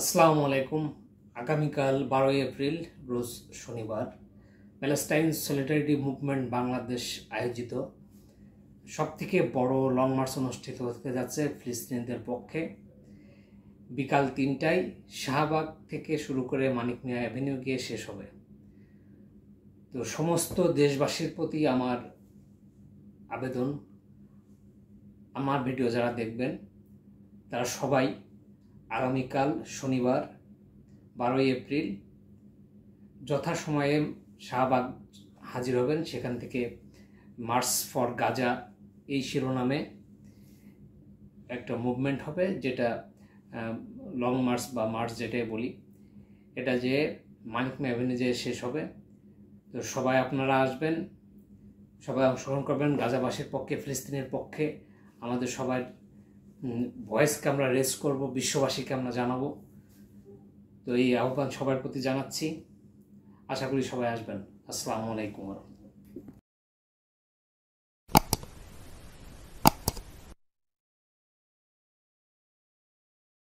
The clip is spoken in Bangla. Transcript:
আসসালামু আলাইকুম। আগামীকাল 12 এপ্রিল রোজ শনিবার প্যালেস্টাইন সলিডারিটি মুভমেন্ট বাংলাদেশ আয়োজিত সবথেকে বড় লং মার্চ অনুষ্ঠিত হতে যাচ্ছে ফিলিস্তিনিদের পক্ষে। বিকাল 3টায় শাহবাগ থেকে শুরু করে মানিক মিয়া অ্যাভিনিউ গিয়ে শেষ হবে। তো সমস্ত দেশবাসীর প্রতি আমার আবেদন, আমার ভিডিও যারা দেখবেন তারা সবাই আগামীকাল শনিবার 12 এপ্রিল যথাসময়ে শাহবাগ হাজির হবেন। সেখান থেকে মার্চ ফর গাজা এই শিরোনামে একটা মুভমেন্ট হবে, যেটা লং মার্চ বা মার্চ যেটাই বলি, এটা যে মানিক মিয়া অ্যাভিনিউ যে শেষ হবে। তো সবাই আপনারা আসবেন, সবাই অংশগ্রহণ করবেন। গাজাবাসীর পক্ষে, ফিলিস্তিনের পক্ষে আমাদের সবার ভয়েসকে আমরা রেজ করব, বিশ্ববাসীকে আমরা জানাবো। তো এই আহ্বান সবার প্রতি জানাচ্ছি। আশা করি সবাই আসবেন। আসসালামু আলাইকুম।